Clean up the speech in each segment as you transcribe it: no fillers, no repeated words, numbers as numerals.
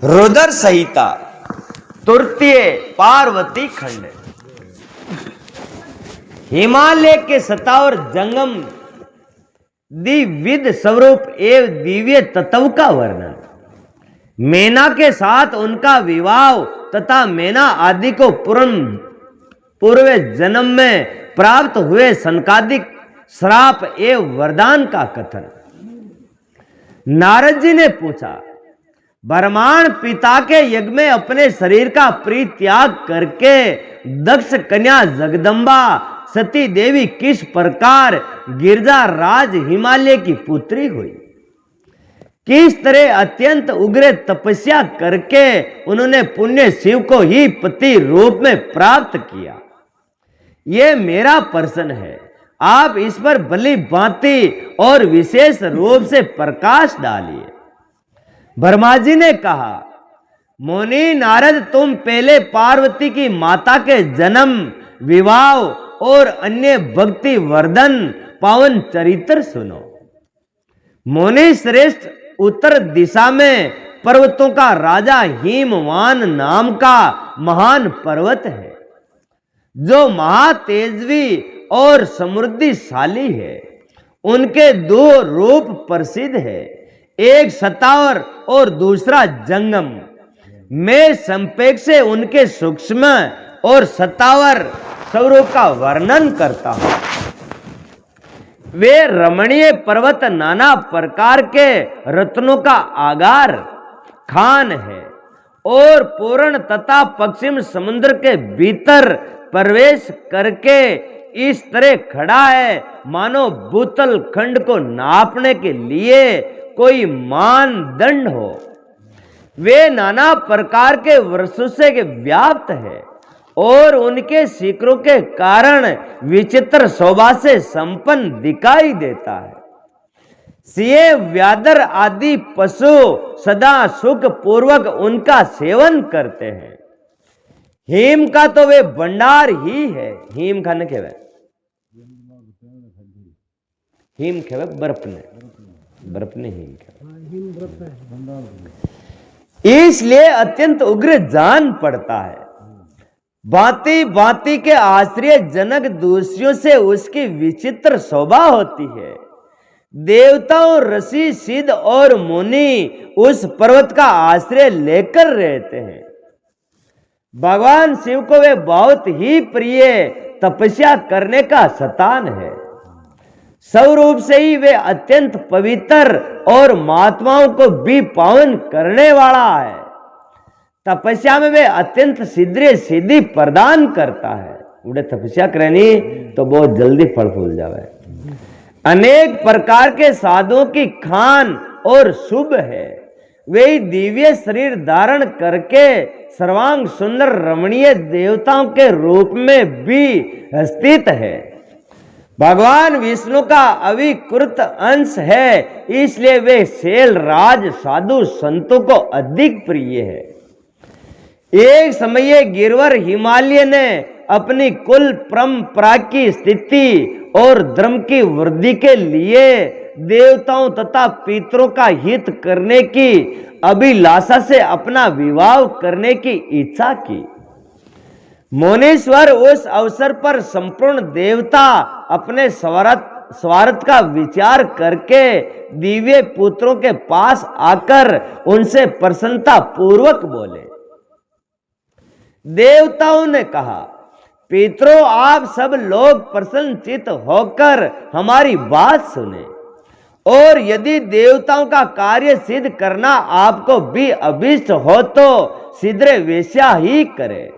रुद्र संहिता तृतीय पार्वती खंड। हिमालय के 57 जंगम द्विविध स्वरूप एवं दिव्य तत्व का वर्णन। मैना के साथ उनका विवाह तथा मैना आदि को पूर्व जन्म में प्राप्त हुए सनकादिक श्राप एवं वरदान का कथन। नारद जी ने पूछा, ब्रह्मांड पिता के यज्ञ में अपने शरीर का परित्याग करके दक्ष कन्या जगदम्बा सती देवी किस प्रकार गिरजा राज हिमालय की पुत्री हुई? किस तरह अत्यंत उग्र तपस्या करके उन्होंने पुण्य शिव को ही पति रूप में प्राप्त किया, ये मेरा प्रश्न है। आप इस पर भली भांति और विशेष रूप से प्रकाश डालिए। ब्रह्मा जी ने कहा, मुनि नारद, तुम पहले पार्वती की माता के जन्म, विवाह और अन्य भक्ति वर्धन पावन चरित्र सुनो। मुनि श्रेष्ठ, उत्तर दिशा में पर्वतों का राजा हिमवान नाम का महान पर्वत है, जो महातेजवी और समृद्धिशाली है। उनके दो रूप प्रसिद्ध है, एक 57 और दूसरा जंगम। मैं संक्षेप से उनके सूक्ष्म और 57 स्वरूप का वर्णन करता हूं। वे रमणीय पर्वत नाना प्रकार के रत्नों का आगार खान है और पूर्ण तथा पश्चिम समुद्र के भीतर प्रवेश करके इस तरह खड़ा है मानो भूतल खंड को नापने के लिए कोई मानदंड हो। वे नाना प्रकार के वर्षों से व्याप्त है और उनके शिखरों के कारण विचित्र शोभा से संपन्न दिखाई देता है। सिंह, व्याघ्र आदि पशु सदा सुख पूर्वक उनका सेवन करते हैं। हिम का तो वे भंडार ही है। हिम खाने के वे हिम खेवे बर्फ ने हिम खेवे, इसलिए अत्यंत उग्र जान पड़ता है। भांति भांति के आश्चर्य जनक दूषियों से उसकी विचित्र शोभा होती है। देवताओं, ऋषि, सिद्ध और मुनि उस पर्वत का आश्रय लेकर रहते हैं। भगवान शिव को वे बहुत ही प्रिय तपस्या करने का स्थान है। स्वरूप से ही वे अत्यंत पवित्र और महात्माओं को भी पावन करने वाला है। तपस्या में वे अत्यंत सिद्धि प्रदान करता है। उड़े तपस्या करनी तो बहुत जल्दी फल फूल जावे। अनेक प्रकार के साधुओं की खान और शुभ है। वे दिव्य शरीर धारण करके सर्वांग सुंदर रमणीय देवताओं के रूप में भी स्थित है। भगवान विष्णु का अविकृत अंश है, इसलिए वे शैल राज साधु संतों को अधिक प्रिय है। एक समय गिरवर हिमालय ने अपनी कुल परंपरा की स्थिति और धर्म की वृद्धि के लिए देवताओं तथा पितरों का हित करने की अभिलाषा से अपना विवाह करने की इच्छा की। मुनीश्वर उस अवसर पर संपूर्ण देवता अपने स्वार्थ का विचार करके दिव्य पुत्रों के पास आकर उनसे प्रसन्नता पूर्वक बोले। देवताओं ने कहा, पितरों, आप सब लोग प्रसन्नचित्त होकर हमारी बात सुने और यदि देवताओं का कार्य सिद्ध करना आपको भी अभिष्ट हो तो शीघ्र वैसा ही करे।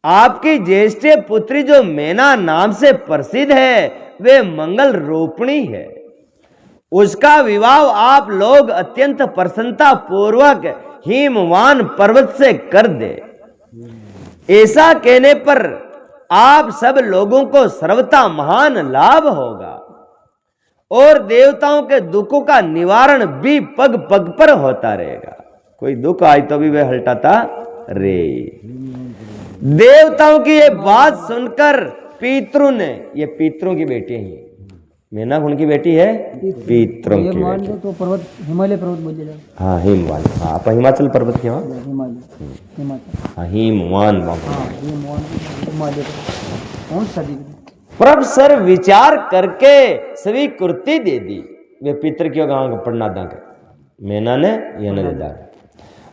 आपकी ज्येष्ठ पुत्री जो मैना नाम से प्रसिद्ध है, वे मंगल रूपिणी है। उसका विवाह आप लोग अत्यंत प्रसन्नता पूर्वक हिमवान पर्वत से कर दे। ऐसा कहने पर आप सब लोगों को सर्वथा महान लाभ होगा और देवताओं के दुखों का निवारण भी पग पग पर होता रहेगा। कोई दुख आए तो भी वे हल्टाता रे। देवताओं की ये बात सुनकर पितरों ने, ये पितरों की बेटी हैं, मेना उनकी बेटी है पितरों ये की मान बेटी। लो तो पर्वत हिमालय पर्वत बोले जाते हाँ हिमवान, हाँ आप हिमाचल पर्वत के, हाँ हैं। हिमालय हिमाचल हाँ हिमवान बाबा। हाँ ये मान हिमालय पर्वत कौन सा दिख प्रभ सर विचार करके स्वीकृति दे दी, वे पितर क्यों गांव पढ़ना दांगे मेना ने यह न दे दा,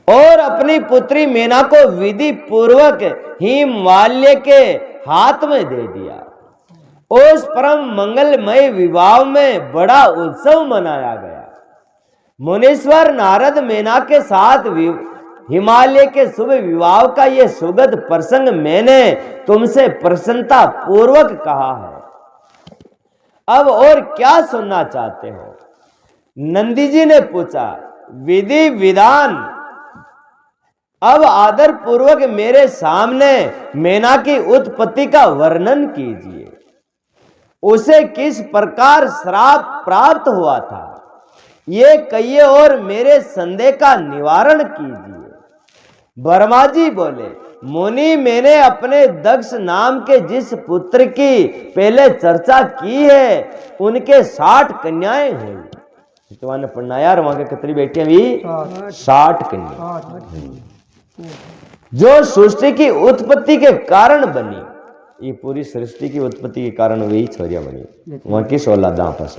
और अपनी पुत्री मेना को विधि पूर्वक हिमवाल्य के हाथ में दे दिया। उस परम मंगलमय विवाह में बड़ा उत्सव मनाया गया। मुनीश्वर नारद मेना के साथ हिमालय के शुभ विवाह का यह सुगध प्रसंग मैंने तुमसे प्रसन्नता पूर्वक कहा है। अब और क्या सुनना चाहते हो? नंदी जी ने पूछा। विधि विधान अब आदर पूर्वक मेरे सामने मेना की उत्पत्ति का वर्णन कीजिए। उसे किस प्रकार श्राप प्राप्त हुआ था, ये कहिए और मेरे संदेह का निवारण कीजिए। वर्मा जी बोले, मुनि मैंने अपने दक्ष नाम के जिस पुत्र की पहले चर्चा की है उनके 60 कन्याएं हुई। तो ने पढ़ना यार, वहां के कितनी बेटियां भी? 60 कन्या, जो सृष्टि की उत्पत्ति के कारण बनी। ये पूरी सृष्टि की उत्पत्ति के कारण वही छोरियां बनी, वहां की 16 आपस।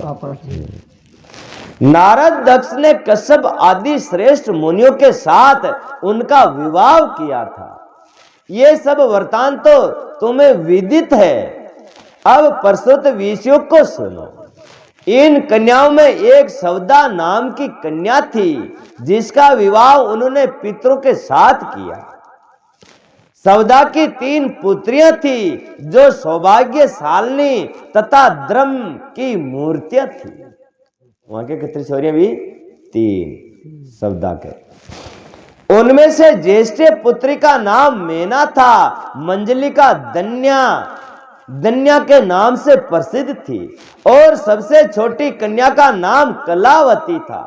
नारद दक्ष ने कश्यप आदि श्रेष्ठ मुनियों के साथ उनका विवाह किया था। ये सब वृतांत तो तुम्हें विदित है। अब प्रस्तुत विषयों को सुनो। इन कन्याओं में एक सवदा नाम की कन्या थी, जिसका विवाह उन्होंने पितरों के साथ किया। सवदा की 3 पुत्रियां थी, जो सौभाग्यशालिनी तथा धर्म की मूर्तियां थी। वहां के कितनी छोरियां भी? 3 सवदा के। उनमें से ज्येष्ठ पुत्री का नाम मेना था। मंजली का दन्या के नाम से प्रसिद्ध थी, और सबसे छोटी कन्या का नाम कलावती था।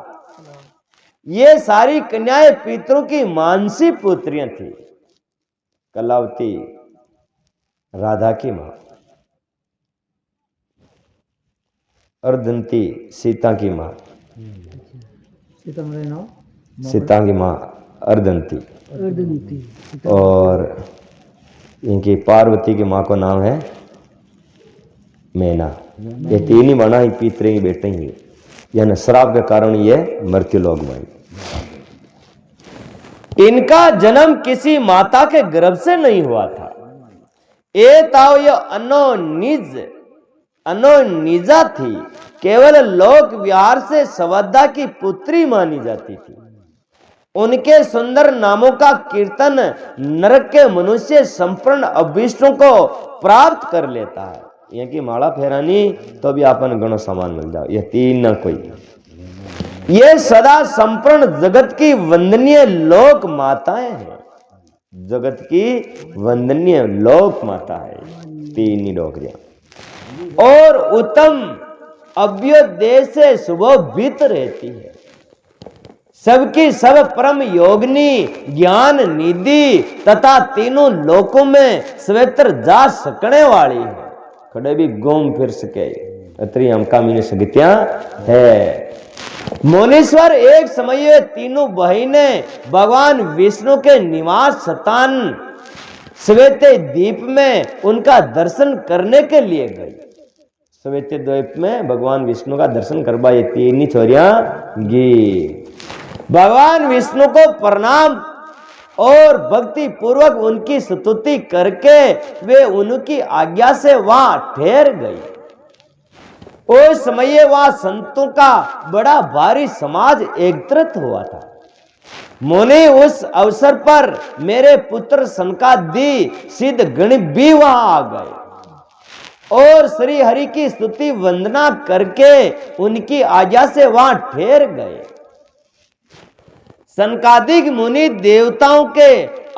ये सारी कन्याएं पितरों की मानसी पुत्रियां थी। कलावती राधा की मां, अर्धंती सीता की मां, सीता की मां अर्धंती, और इनकी पार्वती की मां का नाम है मेना। ये 3 ही बना ही पितरे की बेटे ही, यानी श्राप के कारण ये मृत्यु लोक में। इनका जन्म किसी माता के गर्भ से नहीं हुआ था। ये ताओ ये अनोनिजा थी, केवल लोक विहार से सवदा की पुत्री मानी जाती थी। उनके सुंदर नामों का कीर्तन नरक के मनुष्य संपूर्ण अभीष्टों को प्राप्त कर लेता है। यह की माला फेरानी तो भी आपन गणो सामान मिल जाओ। यह 3 न कोई। ये सदा संपूर्ण जगत की वंदनीय लोक माताएं हैं। जगत की वंदनीय लोक माता है 3 ही डोकरियां, और उत्तम अभ्युदय से सुशोभित रहती है। सबकी सब परम योगिनी, ज्ञान निधि तथा तीनों लोकों में स्वेत्र जा सकने वाली है। खड़े भी घूम फिर सके, अतरी हमका मीने सगतियां है। मुनीश्वर एक समय ये तीनों बहिनें भगवान विष्णु के निवास स्थान श्वेत द्वीप में उनका दर्शन करने के लिए गई। श्वेत द्वीप में भगवान विष्णु का दर्शन करवा ये 3 ही छोरियां गी। भगवान विष्णु को प्रणाम और भक्ति पूर्वक उनकी स्तुति करके वे उनकी आज्ञा से वहां ठहर गई। उस समय वहां संतों का बड़ा भारी समाज एकत्रित हुआ था। मुनि उस अवसर पर मेरे पुत्र सनकादि सिद्ध गण भी वहां आ गए और श्री हरि की स्तुति वंदना करके उनकी आज्ञा से वहां ठहर गए। सनकादिक मुनि देवताओं के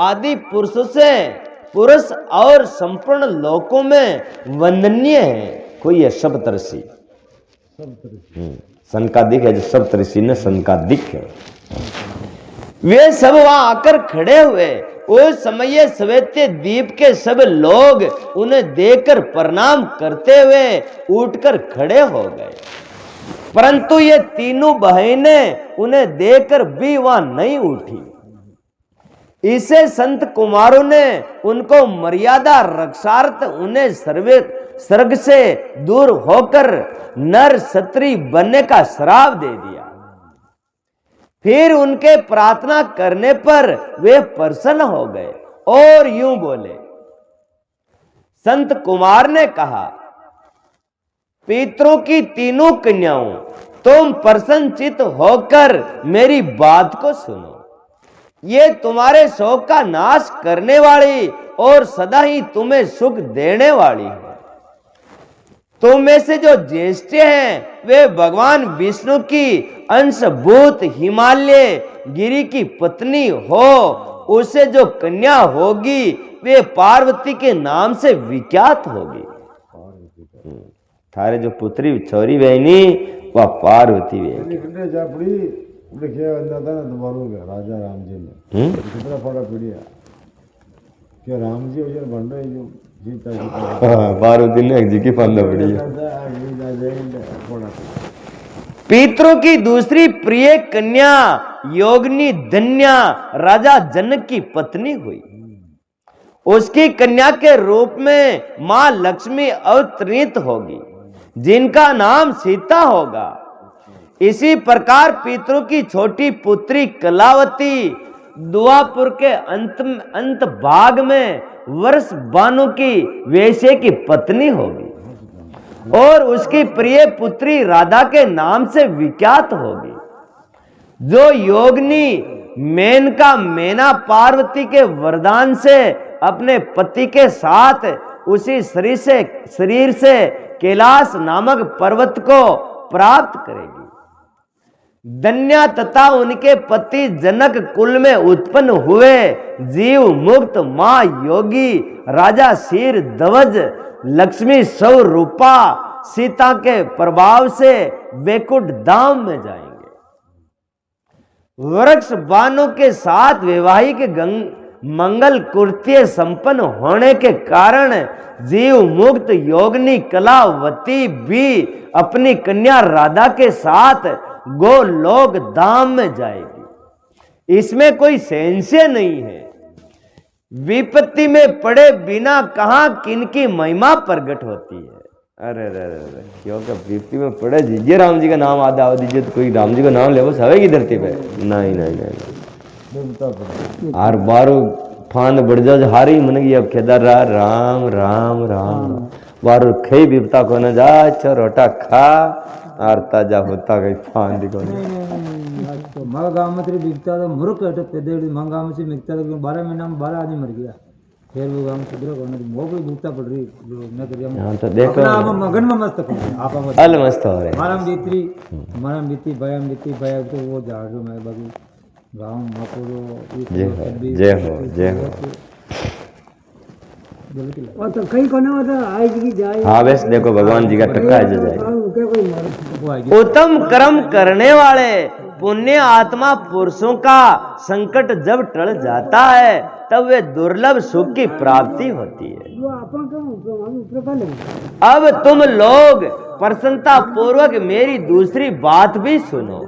आदि पुरुष और संपूर्ण लोकों में वंदनीय है। कोई है सप्तऋषि, सनकादिक है जो सप्तऋषि ने सनकादिक है। वे सब वहां आकर खड़े हुए उस समय श्वेत द्वीप के सब लोग उन्हें देखकर प्रणाम करते हुए उठकर खड़े हो गए, परंतु ये तीनों बहनें उन्हें देखकर भी वहां नहीं उठी। इसे संत कुमारों ने उनको मर्यादा रक्षार्थ उन्हें स्वर्ग से दूर होकर नर क्षत्रिय बनने का श्राप दे दिया। फिर उनके प्रार्थना करने पर वे प्रसन्न हो गए और यूं बोले। संत कुमार ने कहा, पितरों की तीनों कन्याओं, तुम प्रसन्नचित होकर मेरी बात को सुनो। ये तुम्हारे शोक का नाश करने वाली और सदा ही तुम्हें सुख देने वाली है। तुम में से जो ज्येष्ठ हैं वे भगवान विष्णु की अंशभूत हिमालय गिरी की पत्नी हो, उसे जो कन्या होगी वे पार्वती के नाम से विख्यात होगी। थारे जो पुत्री छोरी बहनी वह पार्वती वे लिखे राजा राम जी ने कितना बड़ा पीढ़िया क्या राम जी उजर बन रहे जो जीता पार्वती ने जी की फंदा पड़ी। पितरों की दूसरी प्रिय कन्या योगिनी धन्या राजा जनक की पत्नी हुई। उसकी कन्या के रूप में मां लक्ष्मी अवतरित होगी, जिनका नाम सीता होगा। इसी प्रकार पितरों की छोटी पुत्री कलावती दुआपुर के अंत भाग में वर्ष बानु की वैश्य की पत्नी होगी और उसकी प्रिय पुत्री राधा के नाम से विख्यात होगी। जो योगिनी मेनका मैना पार्वती के वरदान से अपने पति के साथ उसी शरीर से कैलाश नामक पर्वत को प्राप्त करेगी। धन्या तथा उनके पति जनक कुल में उत्पन्न हुए जीव मुक्त मां योगी राजा शीर ध्वज लक्ष्मी स्वरूपा सीता के प्रभाव से वैकुंठ धाम में जाएंगे। वृक्ष बाणों के साथ वैवाहिक मंगल कृत्य संपन्न होने के कारण जीव मुक्त योगिनी कलावती भी अपनी कन्या राधा के साथ गोलोक धाम में जाएगी। इसमें कोई संशय नहीं है। विपत्ति में पड़े बिना कहां किनकी महिमा प्रकट होती है। अरे अरे अरे क्योंकि विपत्ति में पड़े दीजिए राम जी का नाम आधा हो दीजिए तो कोई राम जी का नाम ले बस हवेगी धरती पे। नहीं नहीं नहीं और बारो फान बढ़ जाओ हारी मन गई अब केदार राम राम राम बारो खई विपता को न जा अच्छा रोटा खा और ताजा होता गई फान दिखो तो मारा गांव में तेरी बिकता तो मुर्ख है तो पेदे मंगा में से मिलता तो 12 महीना में 12 आदमी मर गया। फिर वो गांव सुधर को नहीं वो कोई भूखता पड़ रही जो न करिया। हां तो देखो आप मगन में मस्त को आप अल मस्त हो रहे मारम बीती भया तो वो झाड़ू में बाकी गांव मकोरो जय हो और तो कहीं कोने में आएगी जाए। हाँ बस देखो भगवान जी का टक्का है जाए। उत्तम कर्म करने वाले पुण्य आत्मा पुरुषों का संकट जब टल जाता है तब वे दुर्लभ सुख की प्राप्ति होती है। अब तुम लोग प्रसन्नता पूर्वक मेरी दूसरी बात भी सुनो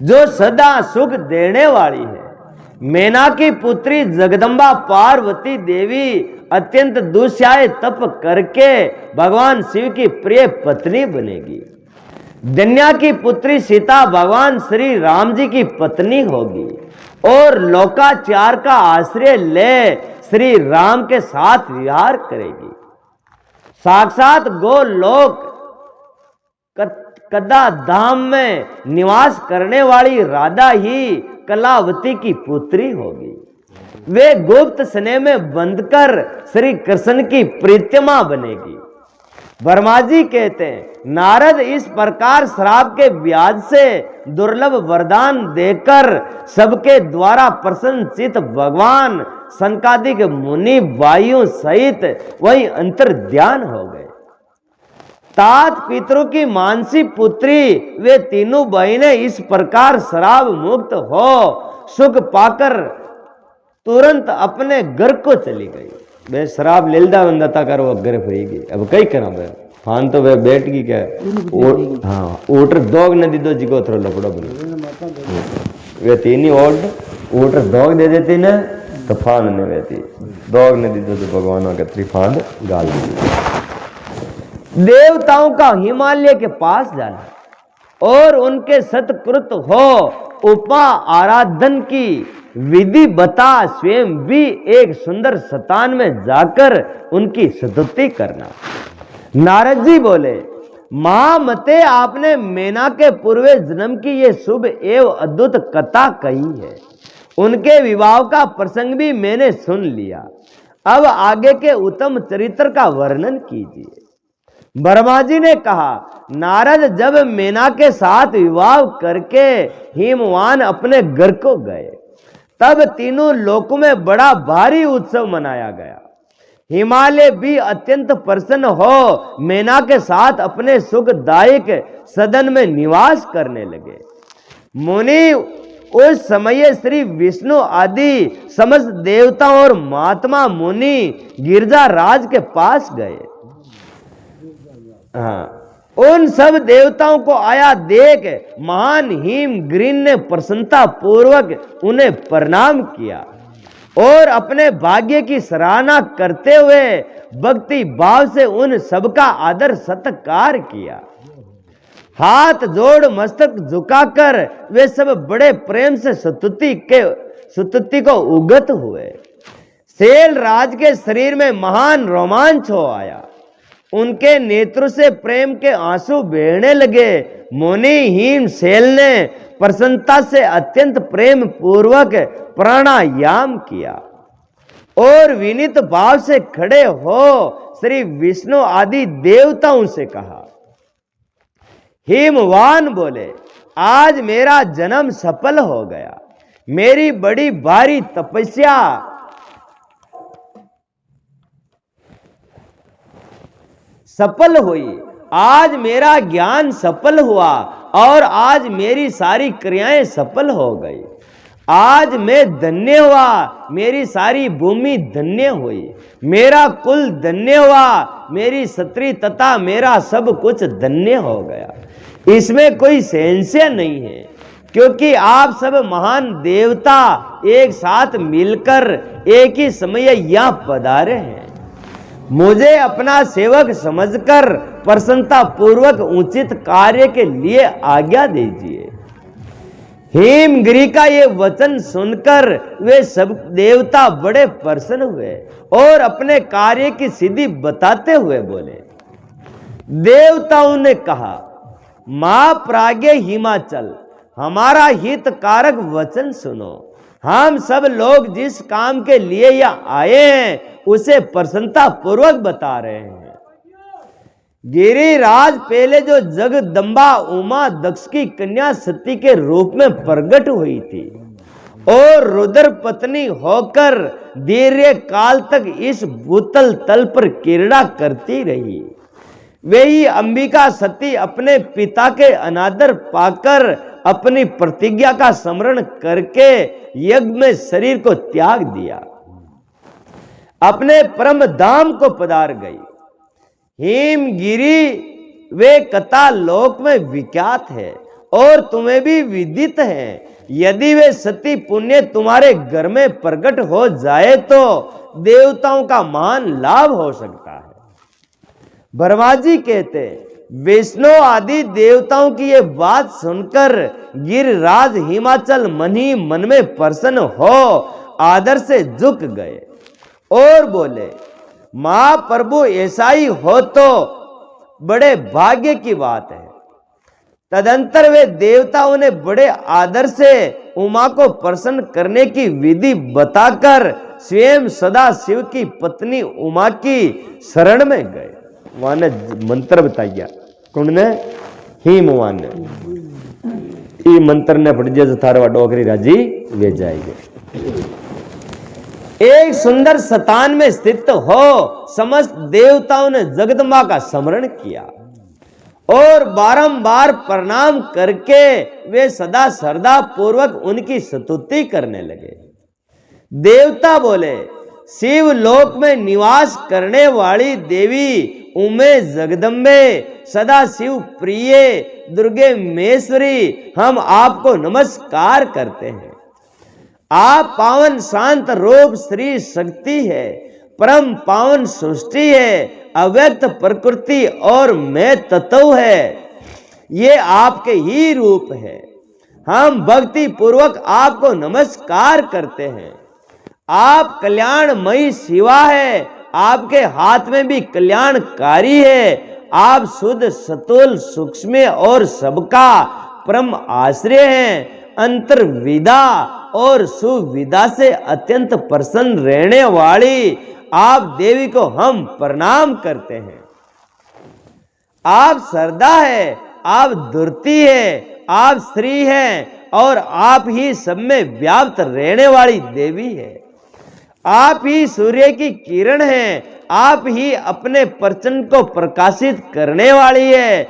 जो सदा सुख देने वाली है। मैना की पुत्री जगदम्बा पार्वती देवी अत्यंत दुस्साय तप करके भगवान शिव की प्रिय पत्नी बनेगी। धन्या की पुत्री सीता भगवान श्री राम जी की पत्नी होगी और लोकाचार का आश्रय ले श्री राम के साथ विहार करेगी। साक्षात गोलोक कदा धाम में निवास करने वाली राधा ही कलावती की पुत्री होगी। वे गुप्त स्नेह में बंधकर श्री कृष्ण की प्रीतिमा बनेगी। वर्मा जी कहते हैं नारद इस प्रकार श्राप के ब्याज से दुर्लभ वरदान देकर सबके द्वारा प्रसन्नचित भगवान सनकादिक मुनि वायु सहित वही अंतर ध्यान हो गए। तात पितरों की मानसी पुत्री वे तीनों बहनें इस प्रकार श्राप मुक्त हो सुख पाकर तुरंत अपने घर को चली गई। वे शराब लेलदा बंदा कर वो घर फरीगी। अब कई करा वे फान तो वे बैठ गई क्या हाँ ओटर दोग ने दीदो जिको थोड़ा लपड़ो बनो वे तीन ही ओटर दोग दे देती ने तो फान ने वेती दोग ने दीदो तो भगवान का त्रिफान गाल दी। देवताओं का हिमालय के पास जाना और उनके सत्कृत हो उपा आराधन की विधि बता स्वयं भी एक सुंदर स्थान में जाकर उनकी स्तुति करना। नारद जी बोले, महामते आपने मैना के पूर्व जन्म की ये शुभ एवं अद्भुत कथा कही है। उनके विवाह का प्रसंग भी मैंने सुन लिया। अब आगे के उत्तम चरित्र का वर्णन कीजिए। ब्रह्मा जी ने कहा, नारद जब मैना के साथ विवाह करके हिमवान अपने घर को गए तब तीनों लोकों में बड़ा भारी उत्सव मनाया गया। हिमालय भी अत्यंत प्रसन्न हो मैना के साथ अपने सुखदायक सदन में निवास करने लगे। मुनि उस समय श्री विष्णु आदि समस्त देवताओं और महात्मा मुनि गिरजा राज के पास गए। हाँ, उन सब देवताओं को आया देख महान हिमगिरि ने प्रसन्नता पूर्वक उन्हें प्रणाम किया और अपने भाग्य की सराहना करते हुए भक्ति भाव से उन सबका आदर सत्कार किया। हाथ जोड़ मस्तक झुकाकर वे सब बड़े प्रेम से स्तुति को उगत हुए। सेल राज के शरीर में महान रोमांच हो आया। उनके नेत्र से प्रेम के आंसू बहने लगे। मुनि हिम सेल ने प्रसन्नता से अत्यंत प्रेम पूर्वक प्राणायाम किया और विनीत भाव से खड़े हो श्री विष्णु आदि देवताओं से कहा। हिमवान बोले, आज मेरा जन्म सफल हो गया। मेरी बड़ी भारी तपस्या सफल हुई। आज मेरा ज्ञान सफल हुआ और आज मेरी सारी क्रियाएं सफल हो गई। आज मैं धन्य हुआ, मेरी सारी भूमि धन्य हुई, मेरा कुल धन्य हुआ, मेरी स्त्री तथा मेरा सब कुछ धन्य हो गया। इसमें कोई संशय नहीं है, क्योंकि आप सब महान देवता एक साथ मिलकर एक ही समय यहाँ पधारे हैं। मुझे अपना सेवक समझकर प्रसन्नता पूर्वक उचित कार्य के लिए आज्ञा दीजिए। हिमगिरि का ये वचन सुनकर वे सब देवता बड़े प्रसन्न हुए और अपने कार्य की सिद्धि बताते हुए बोले। देवताओं ने कहा, मां प्राज्ञ हिमाचल, हमारा हितकारक वचन सुनो। हम सब लोग जिस काम के लिए यहाँ आए हैं उसे प्रसन्नता पूर्वक बता रहे हैं। गिरिराज पहले जो जगदम्बा उमा दक्ष की कन्या सती के रूप में प्रकट हुई थी और रुद्र पत्नी होकर दीर्घ काल तक इस भूतल तल पर क्रीड़ा करती रही, वही अंबिका सती अपने पिता के अनादर पाकर अपनी प्रतिज्ञा का स्मरण करके यज्ञ में शरीर को त्याग दिया, अपने परम धाम को पधार गई। हिमगिरि वे कथा लोक में विख्यात है और तुम्हें भी विदित है। यदि वे सती पुण्य तुम्हारे घर में प्रकट हो जाए तो देवताओं का महान लाभ हो सकता है। ब्रह्मा जी कहते, विष्णु आदि देवताओं की ये बात सुनकर गिरिराज हिमाचल मन ही मन में प्रसन्न हो आदर से झुक गए और बोले, मां प्रभु ऐसा ही हो तो बड़े भाग्य की बात है। तदंतर वे देवताओं ने बड़े आदर से उमा को प्रसन्न करने की विधि बताकर स्वयं सदा शिव की पत्नी उमा की शरण में गए। वहां ने मंत्र बताया, कौन ने? हिमवान ने। ये मंत्र ने पढ़ दिया, थारवा डोकरी राजी वे जाएंगे। एक सुंदर स्थान में स्थित हो समस्त देवताओं ने जगदम्बा का स्मरण किया और बारंबार प्रणाम करके वे सदा श्रद्धा पूर्वक उनकी स्तुति करने लगे। देवता बोले, शिव लोक में निवास करने वाली देवी उमे जगदम्बे, सदा शिव प्रिय दुर्गे महेश्वरी, हम आपको नमस्कार करते हैं। आप पावन शांत रूप श्री शक्ति है, परम पावन सृष्टि है, अव्यक्त प्रकृति और मैं तत्व है, ये आपके ही रूप है। हम भक्ति पूर्वक आपको नमस्कार करते हैं। आप कल्याणमयी शिवा है, आपके हाथ में भी कल्याणकारी है। आप शुद्ध सतुल सूक्ष्म और सबका परम आश्रय हैं। अंतर्विदा और सुविदा से अत्यंत प्रसन्न रहने वाली आप देवी को हम प्रणाम करते हैं। आप सरदा है, आप दुर्ति है, आप श्री हैं और आप ही सब में व्याप्त रहने वाली देवी है। आप ही सूर्य की किरण हैं, आप ही अपने प्रचंड को प्रकाशित करने वाली है।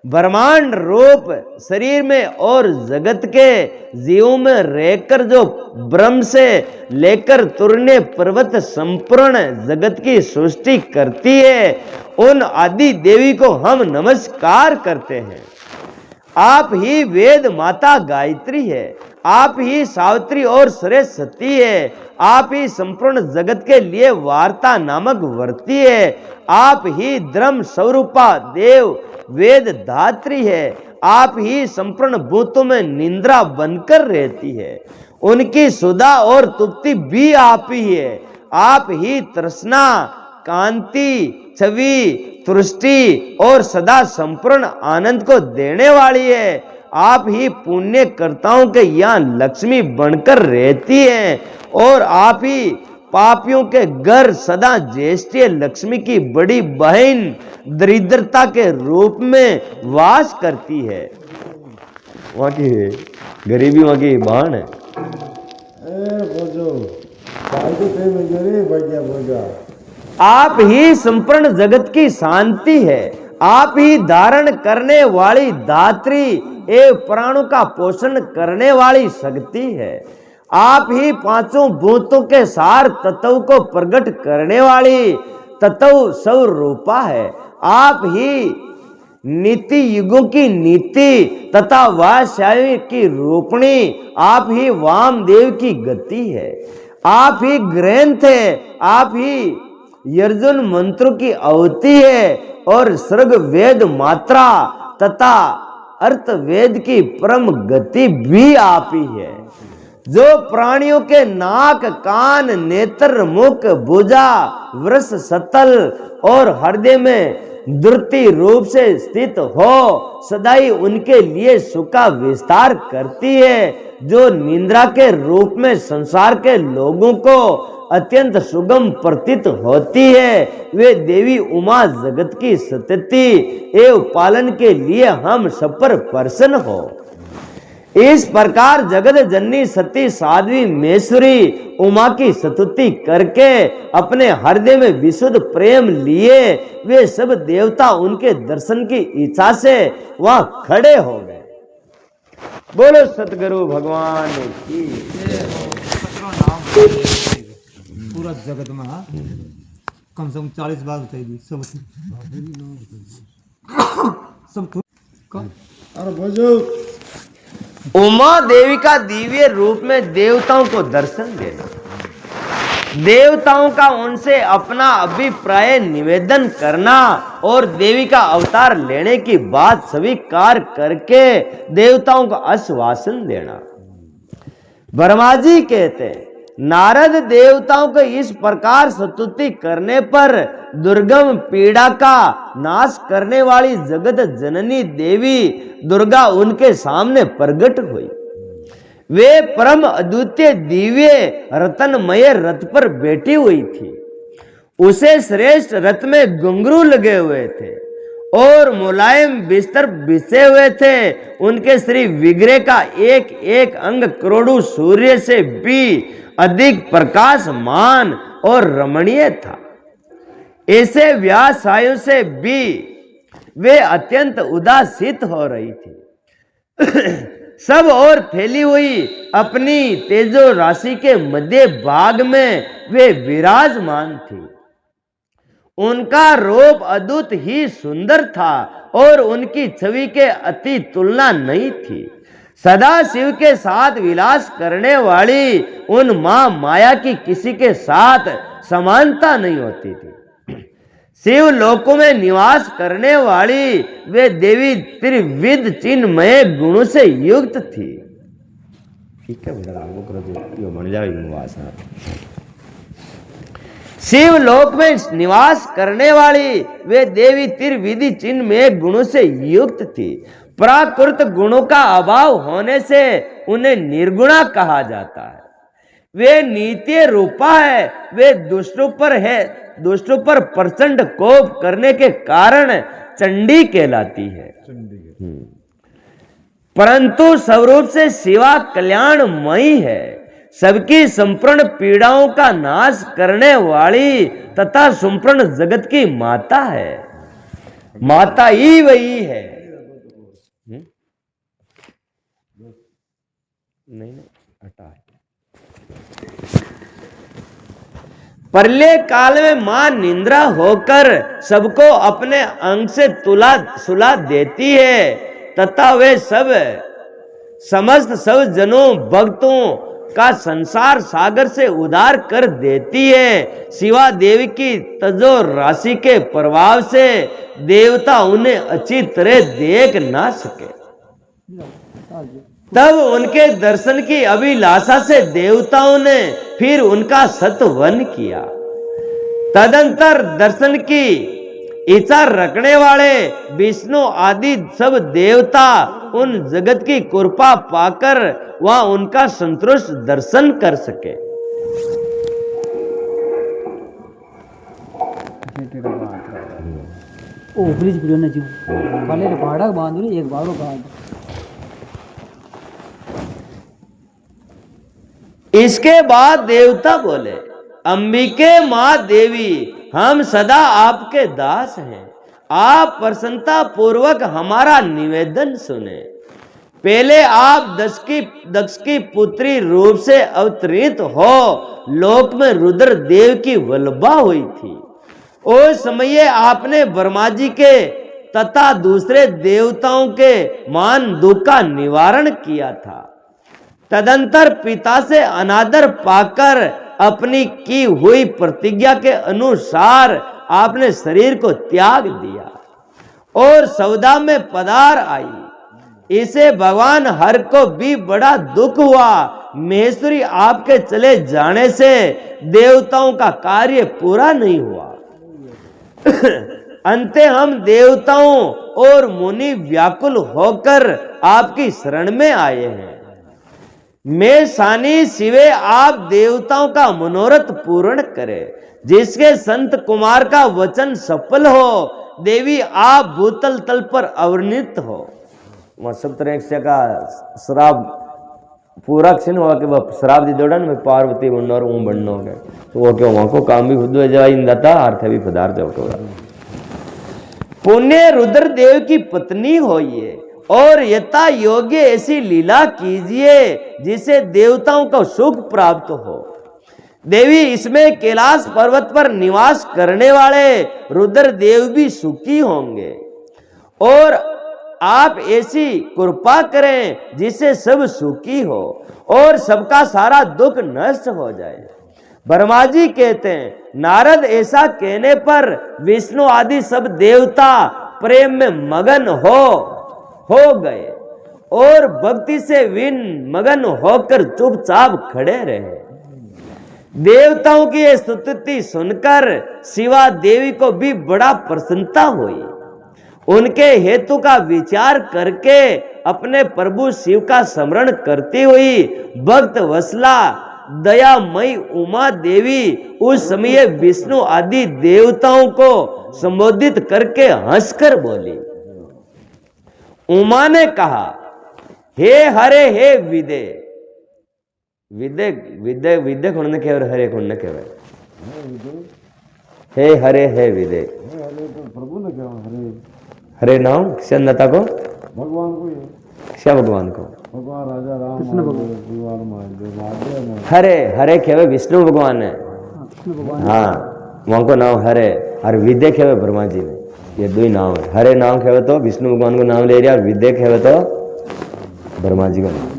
ब्रह्मांड रूप शरीर में और जगत के जीवों में रहकर जो ब्रह्म से लेकर तुरने पर्वत संपूर्ण जगत की सृष्टि करती है, उन आदि देवी को हम नमस्कार करते हैं। आप ही वेद माता गायत्री है, आप ही सावित्री और सरस्वती है, आप ही संपूर्ण जगत के लिए वार्ता नामक वर्ती है। आप ही धर्म स्वरूपा देव वेद धात्री है, आप ही संपूर्ण भूतों में निंद्रा बनकर रहती है। उनकी सुधा और तुप्ति भी आप ही है। आप ही तृष्णा, कांति, छवि, तुष्टि और सदा संपूर्ण आनंद को देने वाली है। आप ही पुण्य कर्ताओं के यहाँ लक्ष्मी बनकर रहती हैं और आप ही पापियों के घर सदा ज्येष्ठीय लक्ष्मी की बड़ी बहन दरिद्रता के रूप में वास करती है। वहाँ की गरीबी वहाँ की बहन है। आप ही संपूर्ण जगत की शांति है। आप ही धारण करने वाली धात्री एवं प्राणों का पोषण करने वाली शक्ति है। आप ही पांचों भूतों के सार तत्व को प्रकट करने वाली तत्व स्वरूपा है। आप ही नीति युगों की नीति तथा वात्सल्य की रूपणी, आप ही वामदेव की गति है। आप ही ग्रंथ है, आप ही यर्जुन मंत्रों की अवधि है और सर्ग वेद मात्रा तथा अर्थ वेद की परम गति भी आप ही है। जो प्राणियों के नाक, कान, नेत्र, मुख, भुजा, वृष, सतल और हृदय में द्रुति रूप से स्थित हो, सदाई उनके लिए सुख का विस्तार करती है। जो निद्रा के रूप में संसार के लोगों को अत्यंत सुगम प्रतीत होती है, वे देवी उमा जगत की सतति एवं पालन के लिए हम सब पर प्रसन्न हो। इस प्रकार जगत जननी सती साध्वी महेश्वरी उमा की स्तुति करके अपने हृदय में विशुद्ध प्रेम लिए वे सब देवता उनके दर्शन की इच्छा से वहां खड़े हो गए। बोलो सतगुरु भगवान की। पूरा जगत में कम से कम 40 बार बताई दी सब अरे भजो उमा देवी का दिव्य रूप में देवताओं को दर्शन देना, देवताओं का उनसे अपना अभिप्राय निवेदन करना और देवी का अवतार लेने की बात स्वीकार करके देवताओं को आश्वासन देना। ब्रह्मा जी कहते हैं, नारद देवताओं को इस प्रकार स्तुति करने पर दुर्गम पीड़ा का नाश करने वाली जगत जननी देवी दुर्गा उनके सामने प्रकट हुई। वे परम अद्वितीय दिव्य रतनमय रथ पर बैठी हुई थी। उसे श्रेष्ठ रथ में घुंघरू लगे हुए थे और मुलायम बिस्तर बिछे हुए थे। उनके श्री विग्रह का एक एक अंग करोड़ों सूर्य से भी अधिक प्रकाशमान और रमणीय था। ऐसे व्यासायों से भी वे अत्यंत उदासित हो रही थी। सब और फैली हुई अपनी तेजो राशि के मध्य भाग में वे विराजमान थी। उनका रूप अद्भुत ही सुंदर था और उनकी छवि के अति तुलना नहीं थी। सदा शिव के साथ विलास करने वाली उन मां माया की किसी के साथ समानता नहीं होती थी। शिव लोकों में निवास करने वाली वे देवी त्रिविध चिन्मय गुणों से युक्त थी। ठीक है, बन जाएगी। शिव लोक में निवास करने वाली वे देवी त्रिविधि चिन्ह में गुणों से युक्त थी। प्राकृत गुणों का अभाव होने से उन्हें निर्गुणा कहा जाता है। वे नित्य रूपा है। वे दुष्टों पर प्रचंड कोप करने के कारण चंडी कहलाती है। परंतु स्वरूप से शिवा कल्याणमयी है, सबकी संपूर्ण पीड़ाओं का नाश करने वाली तथा संपूर्ण जगत की माता है। माता ही वही है। नहीं हटा है। प्रलय काल में मां निंद्रा होकर सबको अपने अंग से सुला देती है तथा वे समस्त सब जनों भक्तों का संसार सागर से उद्धार कर देती है। शिवा देवी की तजो राशि के प्रभाव से देवता उन्हें अच्छी तरह देख ना सके। तब उनके दर्शन की अभिलाषा से देवताओं ने फिर उनका सतवन किया। तदंतर दर्शन की इच्छा रखने वाले विष्णु आदि सब देवता उन जगत की कृपा पाकर वह उनका संतुष्ट दर्शन कर सके। ओ ब्रिज पुराना जी काले भाड़ा बांध रही एक बारो बांध। इसके बाद देवता बोले, अंबिके मां देवी, हम सदा आपके दास हैं। आप प्रसन्नता पूर्वक हमारा निवेदन सुने। पहले आप दक्ष की पुत्री रूप से अवतरित हो लोक में रुद्र देव की वल्लभा हुई थी। उस समय आपने ब्रह्मा जी के तथा दूसरे देवताओं के मान दुख का निवारण किया था। तदंतर पिता से अनादर पाकर अपनी की हुई प्रतिज्ञा के अनुसार आपने शरीर को त्याग दिया और सौदा में पधार आई। इसे भगवान हर को भी बड़ा दुख हुआ। महेश्वरी आपके चले जाने से देवताओं का कार्य पूरा नहीं हुआ। अंते हम देवताओं और मुनि व्याकुल होकर आपकी शरण में आए हैं। मैं सानी शिवे आप देवताओं का मनोरथ पूर्ण करे, जिसके संत कुमार का वचन सफल हो। देवी आप भूतल तल पर अवर्णित हो। वह सब तरह से का श्राप पूरा क्षण हुआ कि वह श्राप दी दौड़न में पार्वती बनना और ऊं बनना हो गए तो वो क्यों वहां को काम भी खुद हो जाए इंदाता अर्थ भी पदार्थ होगा। पुण्य रुद्र देव की पत्नी होइए और यथा योग्य ऐसी लीला कीजिए जिसे देवताओं को सुख प्राप्त हो। देवी, इसमें कैलाश पर्वत पर निवास करने वाले रुद्र देव भी सुखी होंगे और आप ऐसी कृपा करें जिससे सब सुखी हो और सबका सारा दुख नष्ट हो जाए। ब्रह्मा जी कहते हैं, नारद ऐसा कहने पर विष्णु आदि सब देवता प्रेम में मगन हो गए और भक्ति से विन मगन होकर चुपचाप खड़े रहे। देवताओं की यह स्तुति सुनकर शिवा देवी को भी बड़ा प्रसन्नता हुई। उनके हेतु का विचार करके अपने प्रभु शिव का स्मरण करती हुई भक्त वत्सला दयामयी उमा देवी उस समय विष्णु आदि देवताओं को संबोधित करके हंसकर बोली। उमा ने कहा, हे हरे हे विदे। विदे विदे विदे कौन ने कह हरे कौन ने कह हे हरे हे विदे। प्रभु ने कहा हरे हरे नाम क्षणता को भगवान को क्या भगवान को भगवान राजा राम परिवार महादेव हरे हरे खेवे विष्णु भगवान है, कृष्ण भगवान हाँ वहां को नाम हरे और विद्या खेवे ब्रह्मा जी ने, ये दो ही नाम है। हरे नाम खेवे तो विष्णु भगवान को नाम ले रहा, और विद्या खेवे तो ब्रह्मा जी का नाम।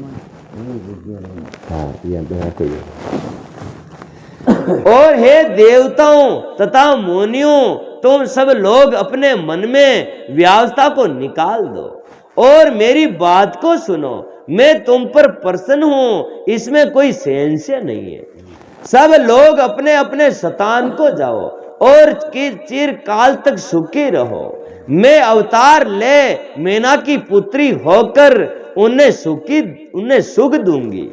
हाँ ये कोई है। और हे देवताओं तथा मुनियों, तुम सब लोग अपने मन में व्यवस्था को निकाल दो और मेरी बात को सुनो। मैं तुम पर प्रसन्न हूं, इसमें कोई संशय नहीं है। सब लोग अपने अपने स्थान को जाओ और चिरकाल तक सुखी रहो। मैं अवतार ले मैना की पुत्री होकर उन्हें सुख दूंगी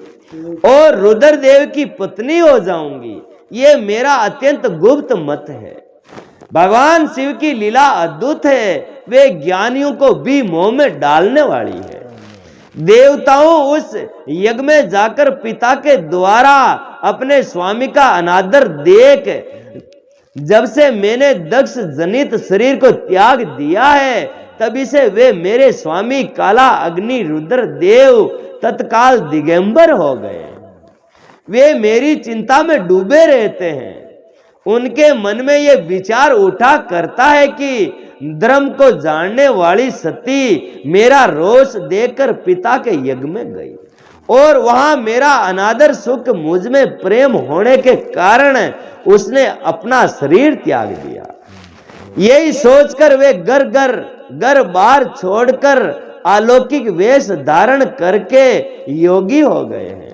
और रुद्रदेव की पत्नी हो जाऊंगी। ये मेरा अत्यंत गुप्त मत है। भगवान शिव की लीला अद्भुत है, वे ज्ञानियों को भी मोह में डालने वाली है। देवताओं उस यज्ञ में जाकर पिता के द्वारा अपने स्वामी का अनादर देख, जब से मैंने दक्ष जनित शरीर को त्याग दिया है, तभी से वे मेरे स्वामी काला अग्नि रुद्र देव तत्काल दिगंबर हो गए। वे मेरी चिंता में डूबे रहते हैं। उनके मन में यह विचार उठा करता है कि धर्म को जानने वाली सती मेरा रोष देखकर पिता के यज्ञ में गई और वहां मेरा अनादर सुख मुझ में प्रेम होने के कारण उसने अपना शरीर त्याग दिया। यही सोचकर वे घर बार छोड़कर अलौकिक वेश धारण करके योगी हो गए हैं।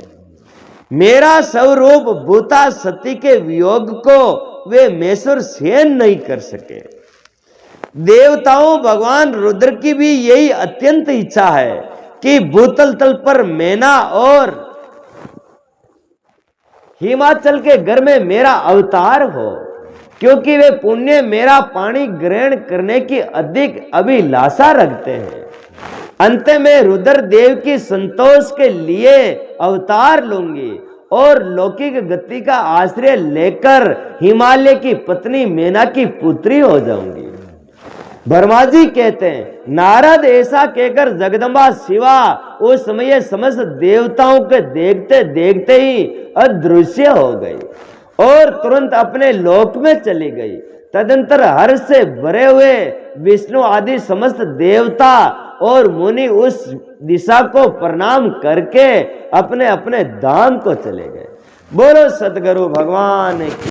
मेरा स्वरूप भूता सती के वियोग को वे मेसुर सहन नहीं कर सके। देवताओं भगवान रुद्र की भी यही अत्यंत इच्छा है कि भूतल तल पर मैना और हिमाचल के घर में मेरा अवतार हो, क्योंकि वे पुण्य मेरा पानी ग्रहण करने की अधिक अभिलाषा रखते हैं। अंत में रुद्र देव की संतोष के लिए अवतार लूंगी और लौकिक गति का आश्रय लेकर हिमालय की पत्नी मैना की पुत्री हो जाऊंगी। ब्रह्मा जी कहते हैं, नारद ऐसा कहकर जगदम्बा शिवा उस समय समस्त देवताओं के देखते देखते ही अदृश्य हो गई और तुरंत अपने लोक में चली गई। तदंतर हर्ष से भरे हुए विष्णु आदि समस्त देवता और मुनि उस दिशा को प्रणाम करके अपने अपने धाम को चले गए। बोलो सतगुरु भगवान की।